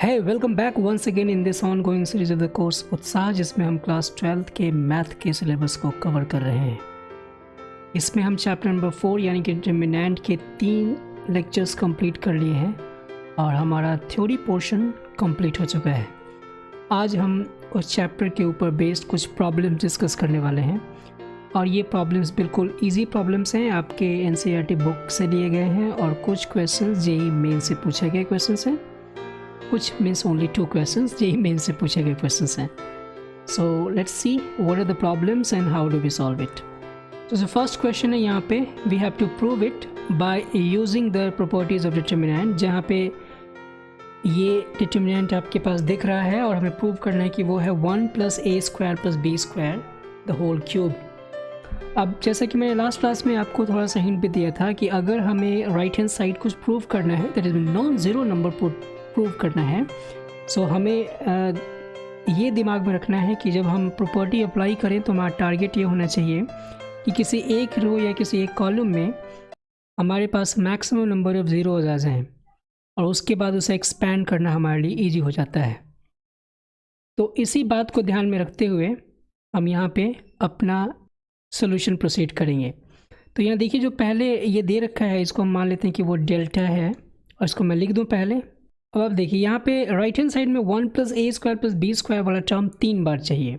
Hey, welcome back once again in this ongoing series of the course उत्साह, जिसमें हम class 12th के math के सिलेबस को कवर कर रहे हैं। इसमें हम चैप्टर नंबर 4 यानी कि डिटरमिनेंट के 3 लेक्चर्स कंप्लीट कर लिए हैं और हमारा थ्योरी पोर्शन कंप्लीट हो चुका है। आज हम उस चैप्टर के ऊपर बेस्ड कुछ प्रॉब्लम्स डिस्कस करने वाले हैं और ये प्रॉब्लम्स बिल्कुल इजी प्रॉब्लम्स हैं, आपके NCERT बुक से लिए गए हैं और कुछ क्वेश्चंस JEE मेन से पूछे गए क्वेश्चंस हैं, कुछ means only 2 questions JEE main से पूछे गए क्वेश्चंस हैं। So let's see what are the problems and how do we solve it. तो जो फर्स्ट क्वेश्चन है यहाँ पे we have to prove it by using the properties of determinant, जहाँ पे ये डिटरमिनेंट आपके पास दिख रहा है और हमें प्रूव करना है कि वो है 1 + a² + b² the whole cube. अब जैसा कि मैंने लास्ट क्लास में आपको थोड़ा सा हिंट भी दिया था कि अगर हमें राइट हैंड साइड कुछ प्रूव करना है, that is non zero number prove करना है, सो हमें ये दिमाग में रखना है कि जब हम प्रॉपर्टी अप्लाई करें तो हमारा टारगेट ये होना चाहिए कि किसी एक रो या किसी एक कॉलम में हमारे पास मैक्सिमम नंबर ऑफ ज़ीरोज़ आ जाएँ और उसके बाद उसे एक्सपैंड करना हमारे लिए ईजी हो जाता है। तो इसी बात को ध्यान में रखते हुए हम यहाँ पे अपना सोल्यूशन प्रोसीड करेंगे। तो यहाँ देखिए जो पहले ये दे रखा है इसको हम मान लेते हैं कि वो डेल्टा है और इसको मैं लिख दूँ पहले। अब आप देखिए यहाँ पे राइट हैंड साइड में 1 + a² + b² वाला टर्म 3 बार चाहिए,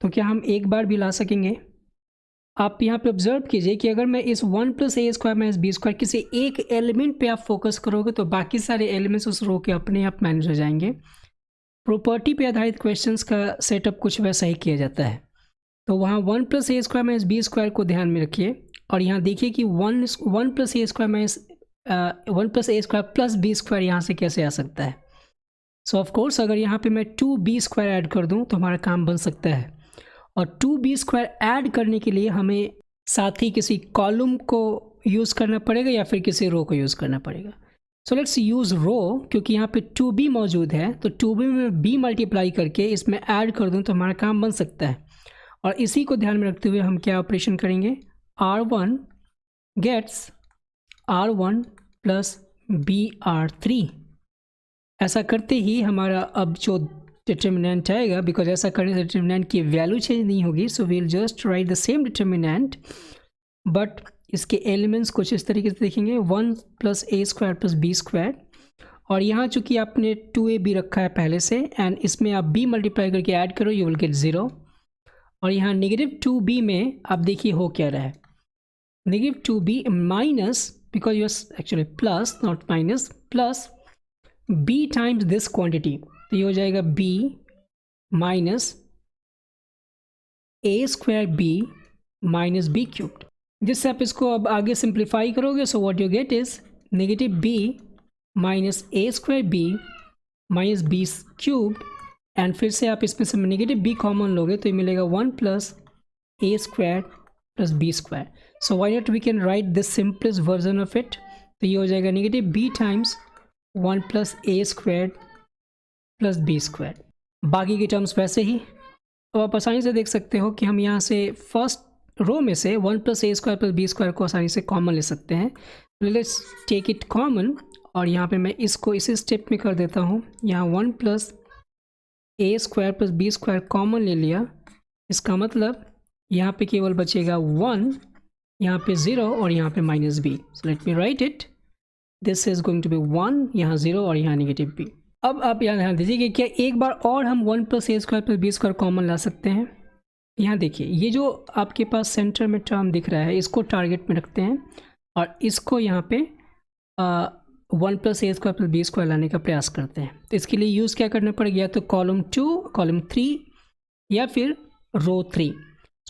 तो क्या हम एक बार भी ला सकेंगे? आप यहाँ पे ऑब्जर्व कीजिए कि अगर मैं इस 1 + a² - b² किसी एक एलिमेंट पे आप फोकस करोगे तो बाकी सारे एलिमेंट्स उस रो के अपने आप मैनेज हो जाएंगे। प्रॉपर्टी पे आधारित क्वेश्चंस का सेटअप कुछ वैसा ही किया जाता है। तो वहाँ 1 + a² - b² को ध्यान में रखिए और यहाँ देखिए कि 1 + a² + b² यहाँ से कैसे आ सकता है। सो ऑफ कोर्स अगर यहाँ पे मैं 2b² ऐड कर दूँ तो हमारा काम बन सकता है और 2b² ऐड करने के लिए हमें साथ ही किसी कॉलम को यूज़ करना पड़ेगा या फिर किसी रो को यूज़ करना पड़ेगा। सो लेट्स यूज़ रो, क्योंकि यहाँ पे 2b मौजूद है तो 2b में b मल्टीप्लाई करके इसमें ऐड कर दूँ तो हमारा काम बन सकता है। और इसी को ध्यान में रखते हुए हम क्या ऑपरेशन करेंगे, R1 गेट्स R1 + BR3। ऐसा करते ही हमारा अब जो डिटरमिनेंट आएगा, बिकॉज ऐसा करने से डिटरमिनेंट की वैल्यू चेंज नहीं होगी, so we'll just write the same determinant but इसके एलिमेंट्स कुछ इस तरीके से देखेंगे, 1 + a² + b²। और यहाँ चूँकि आपने 2ab रखा है पहले से एंड इसमें आप b मल्टीप्लाई करके ऐड करो, यू विल गेट 0। और यहाँ -2b में आप देखिए हो क्या रहा है, -2b minus, because you are actually plus not minus, plus b times this quantity, तो ये हो जाएगा b - a² b - b³। जिससे आप इसको अब आगे सिंप्लीफाई करोगे, so what you get is -b - a² b - b³ and फिर से आप इसमें से -b कॉमन लोगे तो ये मिलेगा 1 + a² + b²। So why not we can write this simplest version of it, तो ये हो जाएगा -b टाइम्स 1 + a² + b²। बाकी के टर्म्स वैसे ही। अब आप आसानी से देख सकते हो कि हम यहाँ से फर्स्ट रो में से 1 + a² + b² को आसानी से कॉमन ले सकते हैं। लेट्स टेक इट कॉमन और यहाँ पे मैं इसको इसी स्टेप में कर देता हूँ। यहाँ 1 + a² + b² कॉमन ले लिया, इसका मतलब यहाँ पे केवल बचेगा 1, यहाँ पे 0 और यहाँ पे -b। So let me write it, this is going to be 1, यहाँ 0 और यहाँ -b। अब आप यहाँ ध्यान दीजिए कि क्या एक बार और हम 1 + a² + b² कॉमन ला सकते हैं। यहाँ देखिए ये जो आपके पास सेंटर में टर्म दिख रहा है इसको टारगेट में रखते हैं और इसको यहाँ पे 1 + a² + b² लाने का प्रयास करते हैं। तो इसके लिए यूज़ क्या करना पड़ेगा, या तो कॉलम 2, कॉलम 3 या फिर रो 3।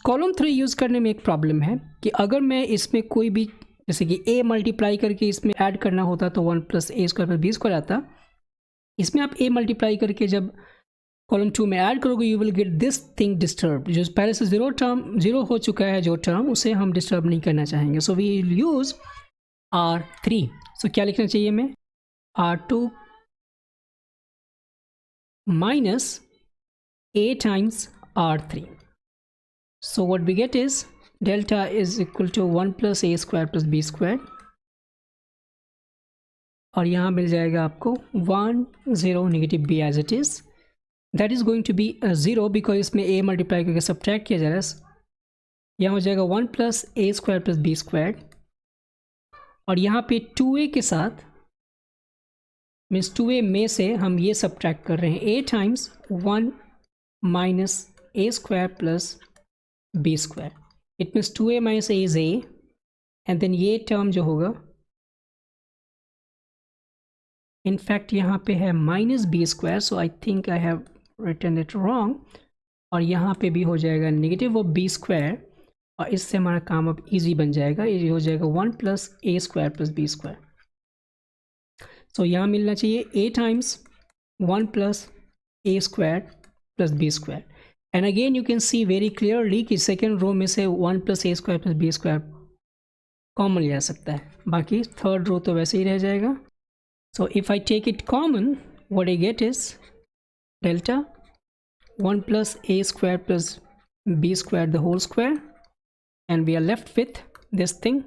कॉलम 3 यूज़ करने में एक प्रॉब्लम है कि अगर मैं इसमें कोई भी, जैसे कि a मल्टीप्लाई करके इसमें ऐड करना होता तो 1 + a² + b² आता, इसमें आप a मल्टीप्लाई करके जब कॉलम 2 में ऐड करोगे you will get this thing disturb. जो पहले से 0 हो चुका है जो टर्म, उसे हम डिस्टर्ब नहीं करना चाहेंगे। So we will use R3। सो क्या लिखना चाहिए मैं, R2 - a times R3। So what we get is delta is equal to 1 + a² + b², और यहाँ मिल जाएगा आपको 1 0 negative b as it is, that is going to be 0 because इसमें a मल्टीप्लाई करके सब्ट्रैक्ट किया जा रहा है। यहाँ हो जाएगा 1 plus a square plus b square, और यहाँ पे 2a के साथ मीन्स 2a में से हम ये सब्ट्रैक्ट कर रहे हैं a times 1 minus a square plus b square, it means 2a minus a is a, and then ये टर्म जो होगा इनफैक्ट यहाँ पे है minus b square, so I think I have written it wrong, और यहाँ पे भी हो जाएगा नेगेटिव ऑफ बी स्क्वायर, और इससे हमारा काम अब इजी बन जाएगा, ये हो जाएगा 1 plus A square plus B square. So यहाँ मिलना चाहिए a times 1 plus A square plus B square, and again you can see very clearly कि सेकेंड रो में से 1 plus A square plus B square common लिया जा सकता है, बाकी थर्ड रो तो वैसे ही रह जाएगा। So if I take it common, what I get is delta 1 plus a square plus b square the whole square, and we are left with this thing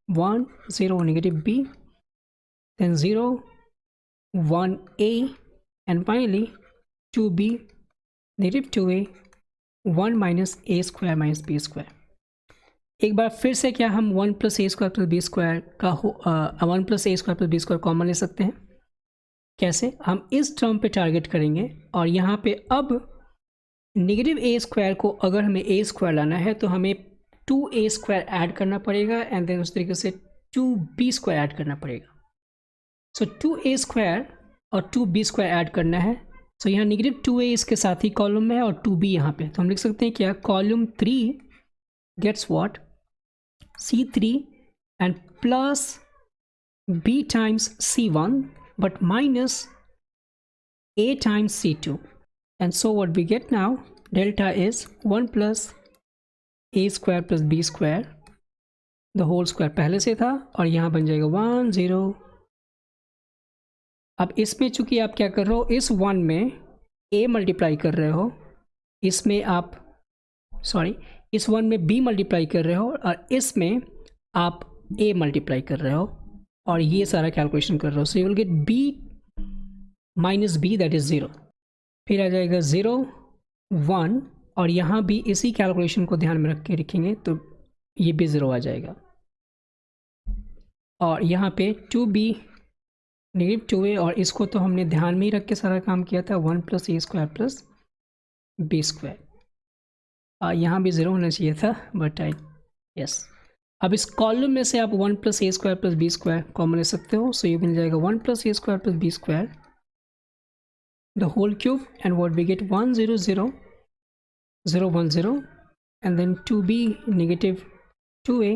1 0 negative b, then 0 1 a, and finally 2b negative 2a 1 minus a square minus b square। एक बार फिर से क्या हम 1 plus A square plus B square का 1 plus A square plus B square common ले सकते हैं? कैसे? हम इस टर्म पे टारगेट करेंगे, और यहाँ पे अब नेगेटिव ए स्क्वायर को अगर हमें ए स्क्वायर लाना है तो हमें 2a स्क्वायर ऐड करना पड़ेगा, एंड देन उस तरीके से 2b स्क्वायर ऐड करना पड़ेगा। सो 2a स्क्वायर और 2b स्क्वायर ऐड करना है, सो यहाँ नेगेटिव 2a इसके साथ ही कॉलम में है और 2b यहाँ पे, तो हम लिख सकते हैं क्या, column 3 gets what, C3 and plus B times C1 but minus A times C2, and so what we get now, delta is 1 plus A square plus B square the whole square पहले से था, और यहाँ बन जाएगा 1 0। अब इसमें चूंकि आप क्या कर रहे हो, इस 1 में A मल्टीप्लाई कर रहे हो, इसमें आप इस 1 में b मल्टीप्लाई कर रहे हो, और इसमें आप a मल्टीप्लाई कर रहे हो, और ये सारा कैलकुलेशन कर रहे हो, so you will get b minus b that is 0, फिर आ जाएगा 0 1, और यहाँ भी इसी कैलकुलेशन को ध्यान में रख के रखेंगे तो ये भी 0 आ जाएगा, और यहाँ पे 2b नेगेटिव 2a, और इसको तो हमने ध्यान में ही रख के सारा काम किया था, 1 plus A square plus B square, यहाँ भी 0 होना चाहिए था बट यस। अब इस कॉलम में से आप 1 plus A square plus B square common ले सकते हो, सो ये मिल जाएगा 1 plus A square plus B square the whole cube, and what we get 1 0 0 0 1 0, and then 2b negative 2a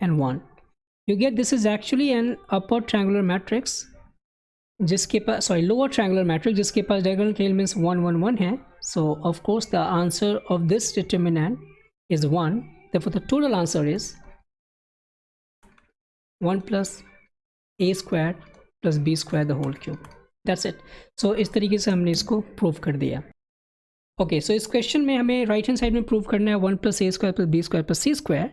and 1। You get this is actually an upper triangular matrix जिसके पास lower triangular matrix जिसके पास diagonal के elements 1 1 1 है, so of course the answer of this determinant is 1, therefore the total answer is 1 plus a square plus b square the whole cube, that's it। so इस तरीके से हमने इसको prove कर दिया। ओके, सो इस क्वेश्चन में हमें राइट हैंड साइड में प्रूव करना है 1 plus A square plus B square plus C square,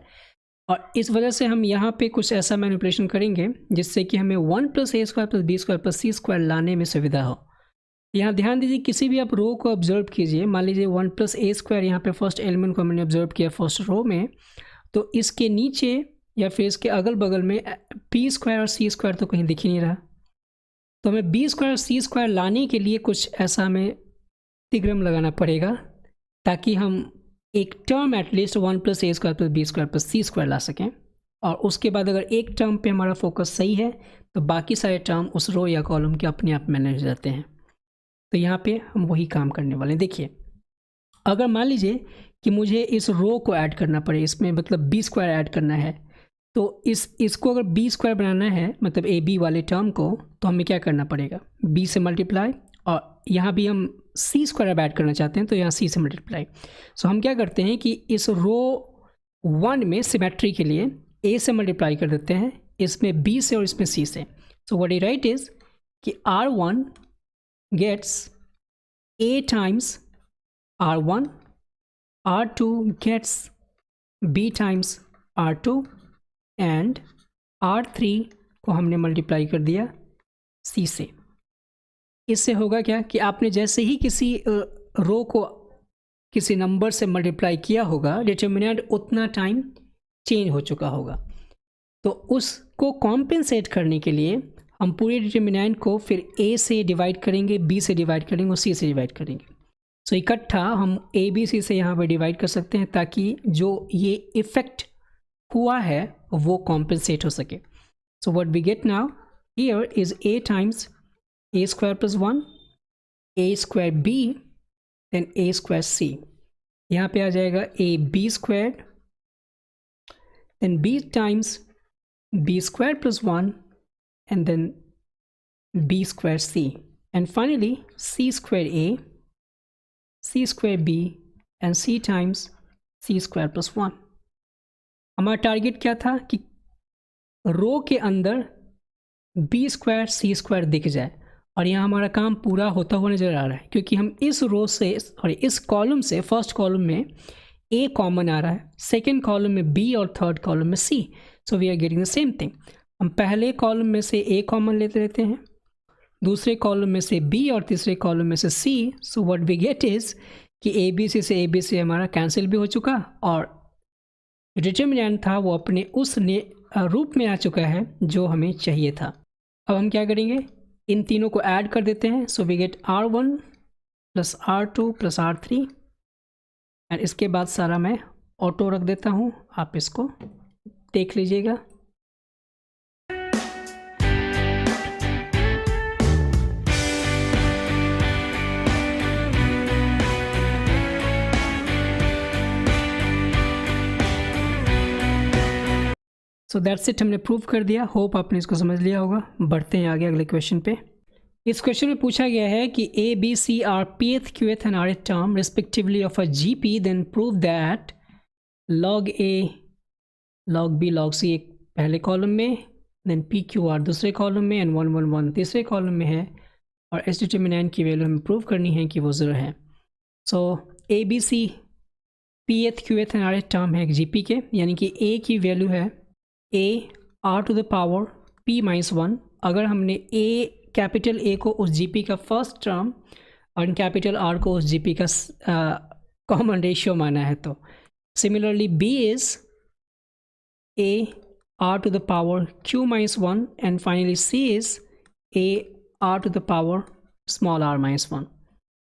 और इस वजह से हम यहाँ पे कुछ ऐसा मैनिपुलेशन करेंगे जिससे कि हमें 1 plus A square plus B square plus C square लाने में सुविधा हो। यहाँ ध्यान दीजिए, किसी भी आप रो को ऑब्जर्व कीजिए, मान लीजिए 1 प्लस ए स्क्वायर यहाँ पे फर्स्ट एलिमेंट को हमने ऑब्जर्व किया फर्स्ट रो में, तो इसके नीचे या फिर इसके अगल बगल में बी स्क्वायर और सी स्क्वायर तो कहीं दिख ही नहीं रहा, तो हमें बी स्क्वायर और सी स्क्वायर लाने के लिए कुछ ऐसा हमें तिग्रम लगाना पड़ेगा ताकि हम एक term at least 1 plus A square plus B square plus C square ला सकें, और उसके बाद अगर एक टर्म पे हमारा फोकस सही है तो बाकी सारे टर्म उस रो या कॉलम के अपने आप मैनेज हो जाते हैं। तो यहाँ पे हम वही काम करने वाले हैं। देखिए, अगर मान लीजिए कि मुझे इस रो को ऐड करना पड़े, इसमें मतलब बी स्क्वायर ऐड करना है, तो इसको अगर बी स्क्वायर बनाना है मतलब ए बी वाले टर्म को, तो हमें क्या करना पड़ेगा, बी से मल्टीप्लाई, और यहाँ भी हम सी स्क्वायर अब ऐड करना चाहते हैं तो यहाँ सी से मल्टीप्लाई। सो हम क्या करते हैं कि इस रो 1 में सिमेट्री के लिए ए से मल्टीप्लाई कर देते हैं, इसमें बी से और इसमें सी से। So what I right is कि R1 gets A times R1, R2 gets B times R2, and R3 को हमने मल्टीप्लाई कर दिया सी से। इससे होगा क्या कि आपने जैसे ही किसी रो को किसी नंबर से मल्टीप्लाई किया होगा, डिटर्मिनेंट उतना टाइम चेंज हो चुका होगा। तो उसको कॉम्पेंसेट करने के लिए हम पूरे डिटर्मिनेंट को फिर ए से डिवाइड करेंगे, बी से डिवाइड करेंगे और सी से डिवाइड करेंगे। सो इकट्ठा हम ए बी सी से यहाँ पर डिवाइड कर सकते हैं ताकि जो ये इफ़ेक्ट हुआ है वो कॉम्पेंसेट हो सके। So what we get now here is a times a square plus 1 a square b then a square c। यहाँ पे आ जाएगा a b squared then b times b squared plus 1 and then b square c and finally c square a c square b and c times c square plus 1। हमारा target क्या था कि रो के अंदर b square c square दिख जाए और यहाँ हमारा काम पूरा होता हुआ नज़र आ रहा है क्योंकि हम इस रो से और इस कॉलम से फर्स्ट कॉलम में a कॉमन आ रहा है, सेकंड कॉलम में b और थर्ड कॉलम में c। So we are getting the same thing. हम पहले कॉलम में से a कॉमन लेते रहते हैं, दूसरे कॉलम में से b और तीसरे कॉलम में से c। So what we get is कि a b c से a b c हमारा कैंसिल भी हो चुका और डिटर्मिनेंट था वो अपने उस रूप में आ चुका है जो हमें चाहिए था। अब हम क्या करेंगे, इन तीनों को ऐड कर देते हैं। So we get r1 plus r2 plus r3 and इसके बाद सारा मैं ऑटो रख देता हूँ, आप इसको देख लीजिएगा। सो दैट्स इट, हमने प्रूव कर दिया। होप आपने इसको समझ लिया होगा। बढ़ते हैं आगे अगले क्वेश्चन पे। इस क्वेश्चन में पूछा गया है कि a B c are pth qth and rth term respectively of a GP, then prove that log a log b log c एक पहले कॉलम में, देन पी क्यू आर दूसरे कॉलम में एंड 1 1 1 तीसरे कॉलम में है और इस डिटर्मिनेंट की वैल्यू हमें प्रूव करनी है कि वो 0 है। So A B C pth qth and rth term है जीपी के, यानी कि a की वैल्यू है a r to the power p minus 1। अगर हमने a कैपिटल A को उस जीपी का फर्स्ट टर्म और कैपिटल R को उस जीपी का कॉमन रेशियो माना है तो similarly b is a r to the power q minus 1 and finally c is a r to the power small r minus 1।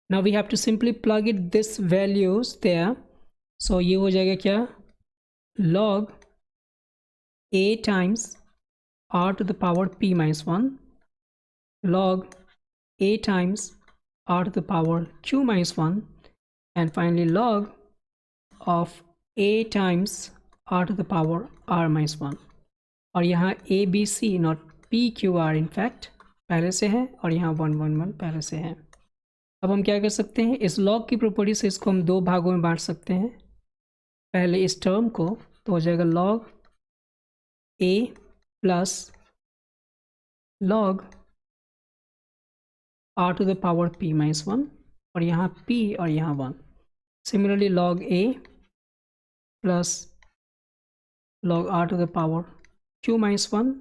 Now we have to simply plug it this values there. So ये हो जाएगा क्या, log a times r to the power p minus 1 log a times r to the power q minus 1 and finally log of a times r to the power r minus 1। और यहाँ a b c not p q r in fact पहले से है और यहाँ 1 1 1 पहले से है। अब हम क्या कर सकते हैं, इस log की प्रॉपर्टी से इसको हम दो भागों में बांट सकते हैं। पहले इस टर्म को तो हो जाएगा log a plus log r to the power p minus 1 और यहाँ p और यहाँ 1। Similarly log a plus log r to the power q minus 1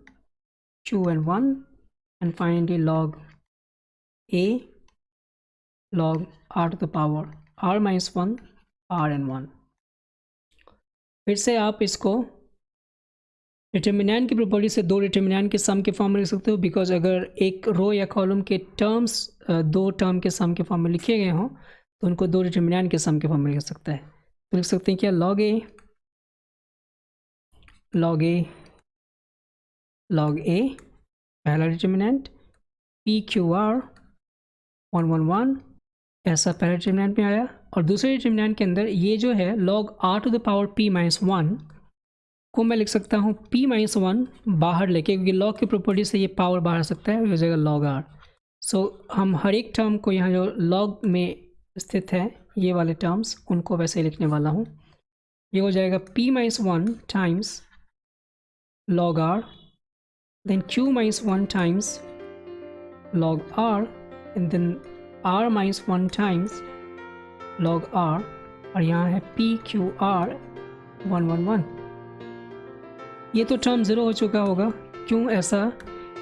q and 1 and finally log a log r to the power r minus 1 r and 1। फिर से आप इसको determinant की property से दो डिटर्मिनेंट के सम के फॉर्म में लिख सकते हो, बिकॉज अगर एक रो या कॉलम के टर्म्स दो टर्म के सम के फॉर्म में लिखे गए हों तो उनको दो डिटर्मिनेंट के सम के फॉर्म में लिख सकता है। तो लिख सकते हैं क्या, log a पहला डिटर्मिनेंट, p q r 1 1 1 ऐसा पहला डिटर्मिनेंट में आया और दूसरे डिटर्मिनेंट के अंदर ये जो है log r to the power p minus 1 को मैं लिख सकता हूँ p माइनस 1 बाहर लेके, क्योंकि log की प्रॉपर्टी से ये पावर बाहर आ सकता है, हो जाएगा log r। सो हम हर एक टर्म को यहाँ जो log में स्थित है ये वाले टर्म्स उनको वैसे ही लिखने वाला हूँ। ये हो जाएगा p माइनस 1 टाइम्स log r, then q minus 1 टाइम्स log r and then r minus 1 टाइम्स log r और यहाँ है p q r 1 1 1। ये तो टर्म ज़ीरो हो चुका होगा क्यों ऐसा?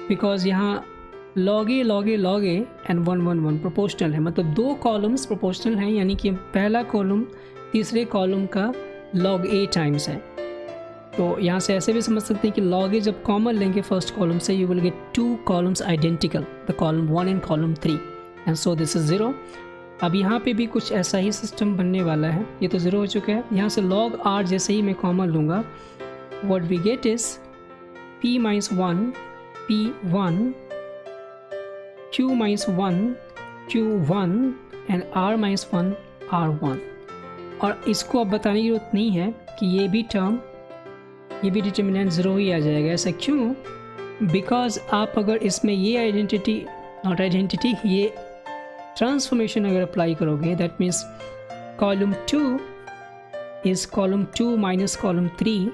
बिकॉज यहाँ log A एंड 1 1 1 प्रोपोर्शनल है, मतलब दो कॉलम्स प्रोपोर्शनल हैं, यानी कि पहला कॉलम तीसरे कॉलम का log A टाइम्स है। तो यहाँ से ऐसे भी समझ सकते हैं कि log A जब कॉमन लेंगे फर्स्ट कॉलम से, you will get two columns identical, the column 1 and column 3, and so this is 0। अब यहाँ पे भी कुछ ऐसा ही सिस्टम बनने वाला है। ये तो 0 हो चुका है। यहाँ से log R जैसे ही मैं कॉमन लूँगा, what we get is P - 1 P1, Q - 1 Q1 and R - 1 R1। और इसको अब बताने की जरूरत नहीं है कि ये भी टर्म, ये भी डिटर्मिनेंट 0 ही आ जाएगा। ऐसा क्यों? बिकॉज आप अगर इसमें ये आइडेंटिटी, नॉट आइडेंटिटी, ये ट्रांसफॉर्मेशन अगर अप्लाई करोगे, that means column 2 is column 2 minus column 3,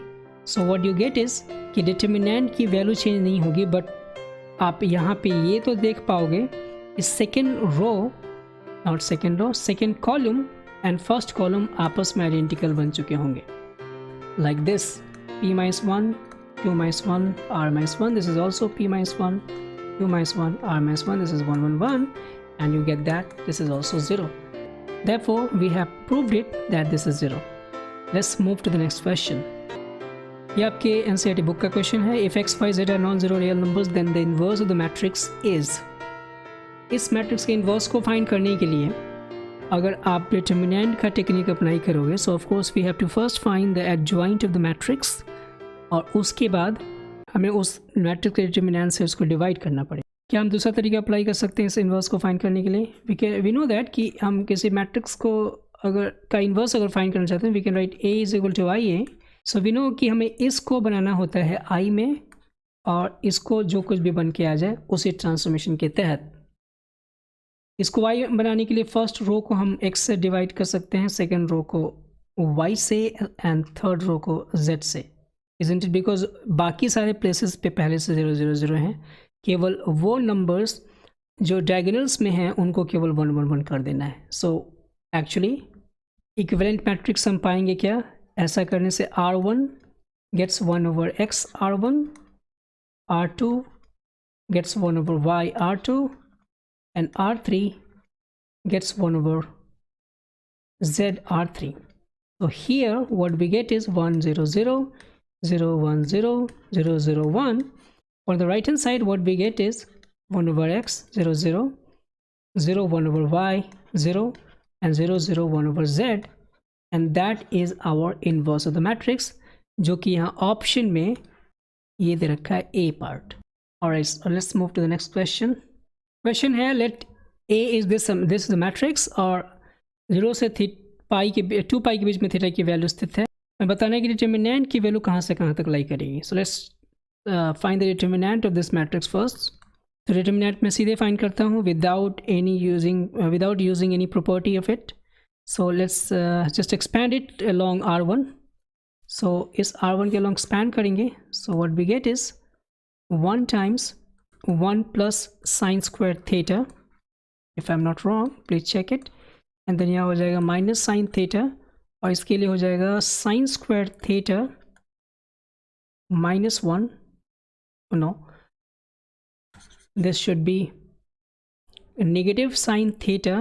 so what you get is कि डिटर्मिनेंट की वैल्यू चेंज नहीं होगी, बट आप यहाँ पे ये तो देख पाओगे इस second row, not second row, second column and first column आपस में आइडेंटिकल बन चुके होंगे, like this P - 1 Q - 1 R - 1, this is also P - 1 Q - 1 R - 1, this is 1 1 1, and you get that this is also 0. Therefore we have proved it that this is 0. Let's move to the next question. ये आपके NCERT book का question है। If x y z are non zero real numbers then the inverse of the matrix is. इस matrix के inverse को find करने के लिए अगर आप डिटर्मिनेंट का टेक्निक अप्लाई करोगे, so of course we have to first find the adjoint of the matrix, और उसके बाद हमें उस मैट्रिक्स के डिटर्मिनेंट से उसको डिवाइड करना पड़ेगा। क्या हम दूसरा तरीका अप्लाई कर सकते हैं इस इन्वर्स को फाइंड करने के लिए? वी नो दैट कि हम किसी मैट्रिक्स को अगर का इन्वर्स अगर फाइंड करना चाहते हैं, we can write A is equal to IA। So we know कि हमें इसको बनाना होता है I में, और इसको जो कुछ भी बन के आ जाए उसी ट्रांसफॉर्मेशन के तहत। इसको y बनाने के लिए फर्स्ट रो को हम x से डिवाइड कर सकते हैं, सेकेंड रो को y से, एंड थर्ड रो को z से, इजंट इट? बिकॉज बाकी सारे प्लेसेस पे पहले से 0 0 0 हैं, केवल वो नंबर्स जो डायगोनल्स में हैं उनको केवल 1 1 1 कर देना है। सो एक्चुअली इक्विवेलेंट मैट्रिक्स हम पाएंगे क्या? ऐसा करने से R1 gets 1/x R1, R2 gets 1/y R2, and R3 gets 1/z R3. So here what we get is 1 0 0 0 1 0 0 0 1. On the right hand side what we get is 1/x 0 0 0 1/y 0 and 0 0 1/z, and that is our inverse of the matrix, जो कि यहाँ option में ये दे रखा है A part. Alright, so let's move to the next question. Question है let A is this is the matrix, और 0 से 2 पाई के बीच में थीटा की वैल्यू स्थित है। मैं बताना है कि डिटर्मिनेंट की वैल्यू कहाँ से कहाँ तक लाई करेगी। So let's find the determinant of this matrix first. तो डिटर्मिनेंट मैं सीधे फाइंड करता हूँ without using any property of it. So let's just expand it along R1। So इस R1 के अलोंग स्पैंड करेंगे। So what we get is 1 times 1 plus sin square theta, if I'm not wrong, please check it, and then यहाँ हो जाएगा minus sin theta, और इसके लिए हो जाएगा sin square theta minus 1, no, this should be negative sin theta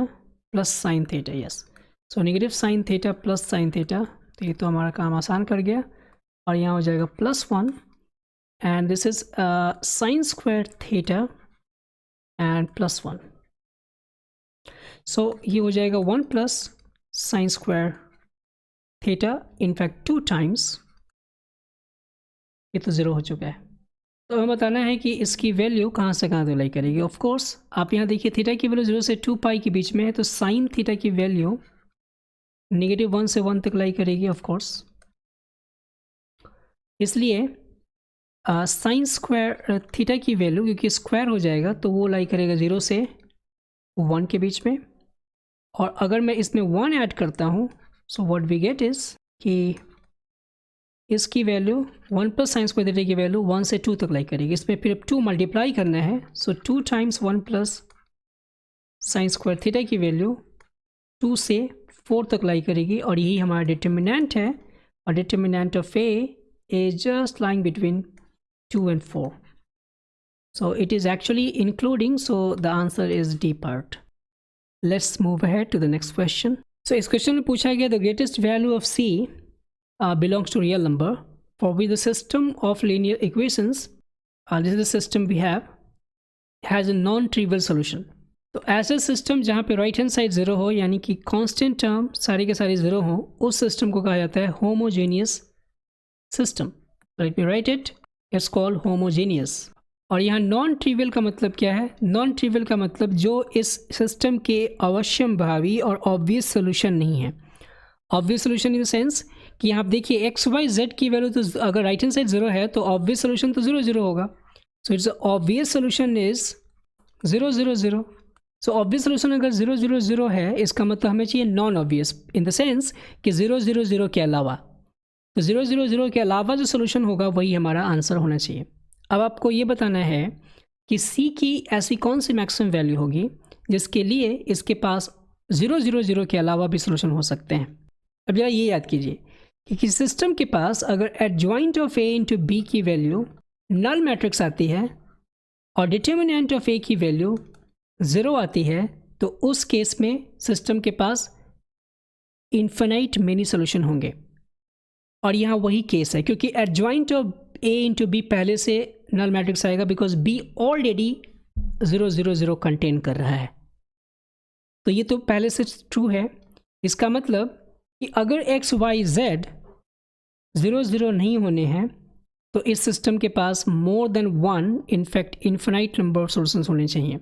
plus sin theta, yes, so negative sin theta plus sin theta, तो ये तो हमारा काम आसान कर गया, और यहाँ हो जाएगा +1, and this is sin square theta and +1, so ये हो जाएगा 1 plus sin square theta, in fact 2 times, ये तो 0 हो चुका है। तो हमें बताना है कि इसकी वैल्यू कहाँ से कहाँ तक लाई करेगी। ऑफ कोर्स आप यहाँ देखिए थीटा की वैल्यू 0 से 2 पाई के बीच में है, तो साइन थीटा की वैल्यू -1 से 1 तक लाई करेगी ऑफ कोर्स, इसलिए साइन स्क्वायर थीटा की वैल्यू क्योंकि स्क्वायर हो जाएगा तो वो लाई करेगा 0 से 1 के बीच में, और अगर मैं इसमें 1 ऐड करता हूँ, so what we get is कि इसकी value 1 plus sine square theta की वैल्यू 1 से 2 तक लाई करेगी। इसमें फिर 2 मल्टीप्लाई करना है, सो 2 times 1 plus sine square theta की वैल्यू 2 से 4 तक लाई करेगी, और यही हमारा डिटर्मिनेंट है, और determinant of A is just lying between 2 and 4, So it is actually including, so the answer is D part. Let's move ahead to the next question. So इस क्वेश्चन में पूछा गया the greatest value of C belongs to real number for which the system of linear equations, this is the system we have, has a non-trivial solution. तो ऐसा system जहाँ पे right hand side zero हो, यानी कि constant term सारे के सारे ज़ीरो हो, उस सिस्टम को कहा जाता है homogeneous system. Late me write it, it's called homogeneous. और यहाँ नॉन ट्रिवियल का मतलब क्या है? नॉन ट्रिवियल का मतलब जो इस सिस्टम के अवश्यम भावी और ऑब्वियस सोल्यूशन नहीं है. Obvious solution in the sense कि आप देखिए एक्स वाई जेड की वैल्यू, तो अगर राइट हैंड साइड ज़ीरो है तो ऑब्वियस सोल्यूशन तो ज़ीरो ज़ीरो होगा. So it's obvious solution is zero zero zero. So obvious solution अगर ज़ीरो ज़ीरो ज़ीरो है, इसका मतलब हमें चाहिए non obvious in the sense कि ज़ीरो ज़ीरो ज़ीरो के अलावा. तो ज़ीरो ज़ीरो ज़ीरो के अलावा जो सोल्यूशन होगा वही हमारा आंसर होना चाहिए. अब आपको ये बताना है कि C की ऐसी कौन सी मैक्सिमम वैल्यू होगी जिसके लिए इसके पास ज़ीरो ज़ीरो ज़ीरो के अलावा भी सोल्यूशन हो सकते हैं. अब जरा ये याद कीजिए कि किसी सिस्टम के पास अगर adjoint of A into B की वैल्यू नल मैट्रिक्स आती है और डिटर्मिनेंट ऑफ A की वैल्यू ज़ीरो आती है, तो उस केस में सिस्टम के पास इन्फिनाइट मेनी सोल्यूशन होंगे. और यहाँ वही केस है क्योंकि adjoint of A into B पहले से नल मैट्रिक्स आएगा because B already zero zero zero contain कर रहा है. तो ये तो पहले से ट्रू है. इसका मतलब कि अगर X Y Z zero zero नहीं होने हैं तो इस सिस्टम के पास more than one, in fact infinite number of solutions होने चाहिए,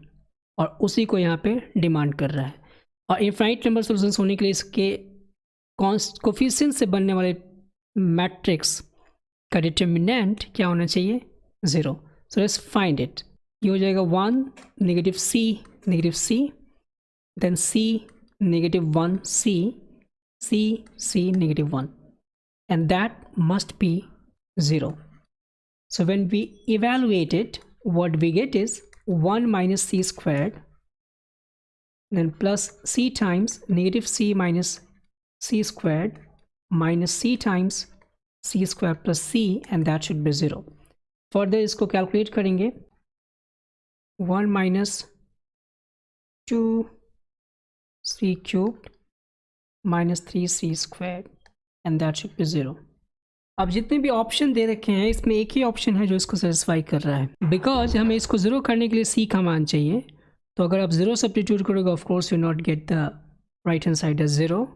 और उसी को यहाँ पे डिमांड कर रहा है. और इन्फिनाइट नंबर सोल्यूशंस होने के लिए इसके कोफिशिएंट से बनने वाले मैट्रिक्स का डिटर्मिनेंट क्या होना चाहिए? Zero. So let's find it. ये हो जाएगा one negative c then c negative one c negative one, and that must be 0. So when we evaluate it, what we get is 1 minus c squared, then plus c times negative c minus c squared minus c times c squared plus c, and that should be 0. Further इसको calculate करेंगे 1 minus 2c cubed minus 3c squared, and that should be 0. अब जितने भी option दे रखे हैं इसमें एक ही option है जो इसको सेटिस्फाई कर रहा है, बिकॉज हमें इसको ज़ीरो करने के लिए c का मान चाहिए. तो अगर आप ज़ीरो सब्स्टिट्यूट करोगे of course you not get the right hand side as 0,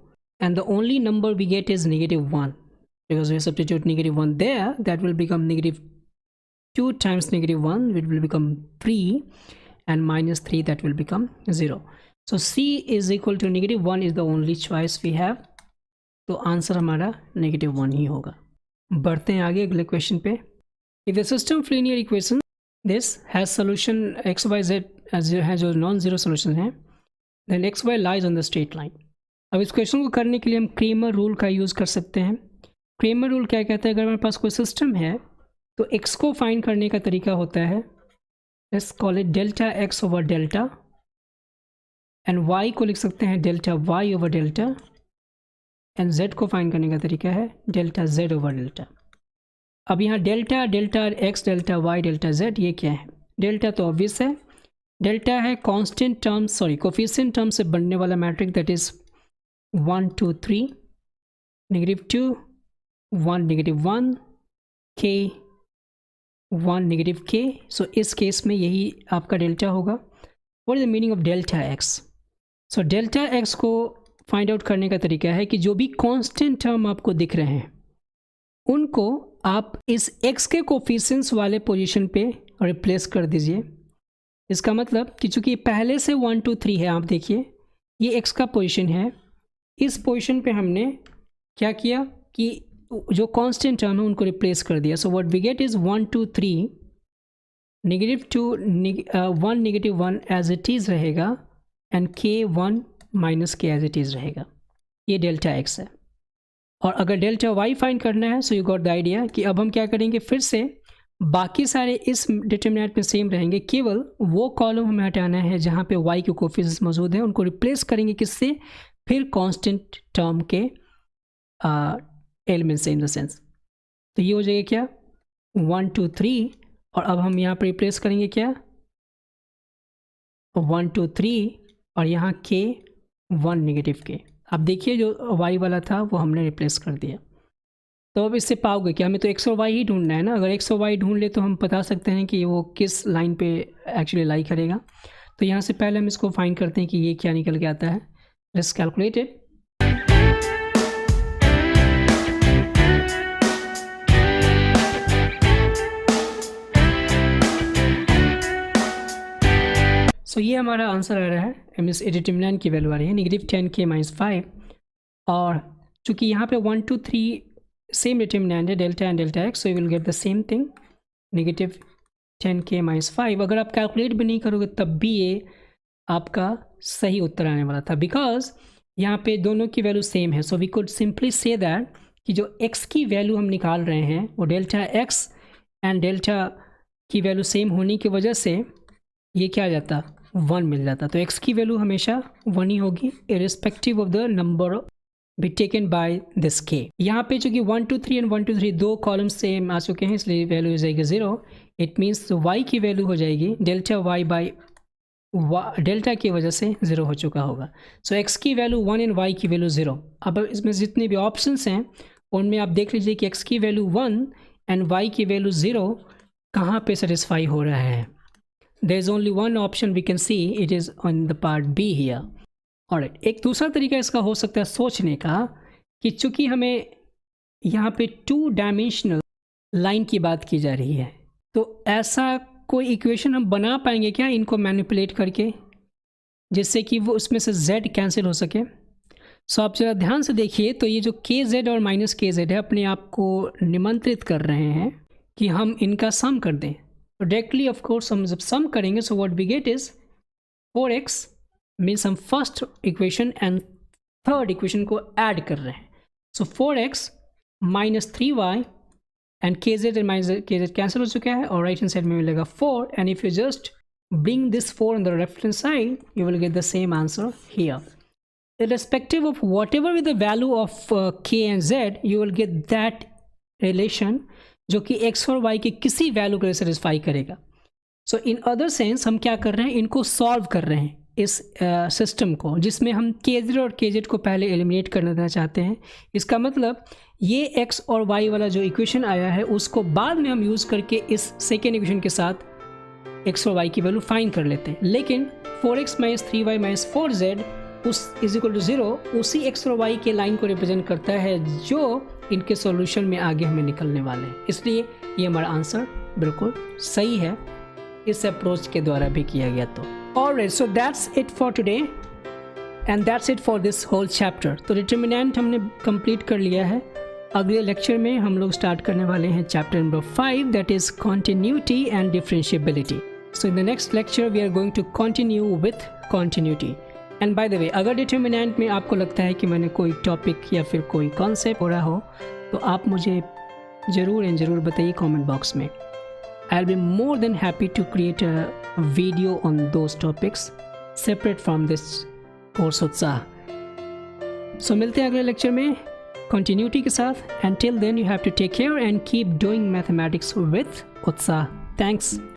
and the only number we get is negative 1, because we substitute negative 1 there, that will become negative 2 times negative 1, which will become 3, and minus 3, that will become 0. So c is equal to negative 1 is the only choice we have. तो answer हमारा negative 1 ही होगा. बढ़ते हैं आगे अगले question पे. If the system of linear equation this has solution x Y z है जो नॉन ज़ीरो सोल्यूशन है, then x y lies on the straight line. अब इस क्वेश्चन को करने के लिए हम क्रेमर रूल का यूज़ कर सकते हैं. क्रेमर रूल क्या कहता है? अगर हमारे पास कोई सिस्टम है तो एक्स को फाइंड करने का तरीका होता है, let's call it delta x over delta, and y को लिख सकते हैं delta y over delta, and z को फाइंड करने का तरीका है डेल्टा z ओवर डेल्टा. अब यहाँ delta x, delta y, delta z, ये क्या है? डेल्टा तो ऑब्वियस है, डेल्टा है कांस्टेंट टर्म कोफिशिएंट टर्म से बनने वाला matrix, that is 1 2 3 negative 2 1 negative 1 k 1 negative k. सो इस केस में यही आपका डेल्टा होगा. What is the meaning of delta x? So delta x को फाइंड आउट करने का तरीका है कि जो भी कांस्टेंट टर्म आपको दिख रहे हैं उनको आप इस x के कोफिशिएंट्स वाले पोजीशन पे रिप्लेस कर दीजिए. इसका मतलब कि चूंकि पहले से 1 2 3 है, आप देखिए ये x का पोजीशन है, इस पोजीशन पे हमने क्या किया कि जो कांस्टेंट टर्म है उनको रिप्लेस कर दिया. So what we get is 1 2 3 negative 2 1 negative 1 as it is रहेगा, and k 1 minus k as it is रहेगा. ये डेल्टा x है. और अगर डेल्टा y फाइंड करना है, so you got the idea कि अब हम क्या करेंगे, फिर से बाकी सारे इस डिटर्मिनेंट में सेम रहेंगे, केवल वो कॉलम हमें हटाना है जहाँ पे y के कोफिशिएंट्स मौजूद हैं, उनको रिप्लेस करेंगे किससे? फिर कांस्टेंट टर्म के एलिमेंट से इन द सेंस. तो ये हो जाएगा क्या 1 2 3, और अब हम यहाँ पर रिप्लेस करेंगे क्या, 1 2 3 और यहाँ k 1 नेगेटिव k। अब देखिए जो y वाला था वो हमने रिप्लेस कर दिया। तो अब इससे पाओगे कि हमें तो x और y ही ढूंढना है ना। अगर x और y ढूंढ ले तो हम बता सकते हैं कि वो किस लाइन पे एक्चुअली लाई करेगा। तो यहाँ से पहले हम इसको फाइंड करते हैं कि ये क्या निकल के आता है। Let's calculate it. सो ये हमारा आंसर आ रहा है, मीन्स डिटर्मिनेंट की वैल्यू आ रही है -10k-5। और चूँकि यहाँ पे 1 2 3 सेम डिटर्मिनेंट है delta and delta x, so you will get the same thing -10k-5। अगर आप कैलकुलेट भी नहीं करोगे तब भी ये आपका सही उत्तर आने वाला था, बिकॉज यहाँ पे दोनों की वैल्यू सेम है। So we could simply say that कि जो x की वैल्यू हम निकाल रहे हैं वो डेल्टा x एंड डेल्टा की वैल्यू सेम होने की वजह से ये क्या आ जाता, 1 मिल जाता। तो x की वैल्यू हमेशा 1 ही होगी irrespective of the number be taken by this k। यहाँ पे चूँकि 1 2 3 एंड 1 2 3 दो कॉलम सेम आ चुके हैं, इसलिए वैल्यू हो जाएगी 0। इट मीन्स y की वैल्यू हो जाएगी डेल्टा y बाई डेल्टा की वजह से 0 हो चुका होगा। सो x की वैल्यू 1 एंड y की वैल्यू 0। अब इसमें जितने भी ऑप्शंस हैं उनमें आप देख लीजिए कि x की वैल्यू 1 एंड y की वैल्यू 0 कहाँ पे सेटिस्फाई हो रहा है। There is only one option we can see, it is on the part b here. Alright, एक दूसरा तरीका इसका हो सकता है सोचने का कि चूंकि हमें यहाँ पे 2 डायमेंशनल लाइन की बात की जा रही है, तो ऐसा कोई इक्वेशन हम बना पाएंगे क्या इनको मैनिपुलेट करके, जिससे कि वो उसमें से z कैंसिल हो सके। सो आप जरा ध्यान से देखिए, तो ये जो kz और -kz है अपने आप को निमंत्रित कर रहे हैं कि हम इनका सम कर दें। तो डायरेक्टली ऑफ कोर्स हम जब सम करेंगे, so what we get is 4x means हम first equation and third equation को ऐड कर रहे हैं। So 4x minus 3y and kz and minus kz cancel हो चुका है और राइट हैंड साइड में मिलेगा 4। And if you just bring this 4 on the left hand side, you will get the same answer here. Irrespective of whatever be the value of k and z, you will get that relation जो कि x और y के किसी value को satisfy करेगा। सो in other sense हम क्या कर रहे हैं, इनको सॉल्व कर रहे हैं इस सिस्टम को, जिसमें हम kz और kz को पहले एलिमिनेट कर देना चाहते हैं। इसका मतलब ये x और y वाला जो इक्वेशन आया है उसको बाद में हम यूज़ करके इस सेकेंड इक्वेशन के साथ x और y की वैल्यू फाइंड कर लेते हैं। लेकिन 4x minus 3y minus 4z उस इज इक्वल टू 0 उसी x और y के लाइन को रिप्रेजेंट करता है जो इनके सॉल्यूशन में आगे हमें निकलने वाले हैं। इसलिए ये हमारा आंसर बिल्कुल सही है, इस अप्रोच के द्वारा भी किया गया। तो alright, so that's it for today and that's it for this whole chapter. तो डिटर्मिनेंट हमने कंप्लीट कर लिया है। अगले लेक्चर में हम लोग स्टार्ट करने वाले हैं chapter number 5, that is continuity and differentiability. So in the next lecture we are going to continue with continuity. And by the way, अगर डिटर्मिनेंट में आपको लगता है कि मैंने कोई टॉपिक या फिर कोई कॉन्सेप्ट हो रहा हो तो आप मुझे ज़रूर बताइए कमेंट बॉक्स में। I will be more than happy to create a video on those topics separate from this course उत्साह। सो मिलते हैं अगले लेक्चर में कंटिन्यूटी के साथ। And till then you have to take care and keep doing mathematics with उत्साह। Thanks.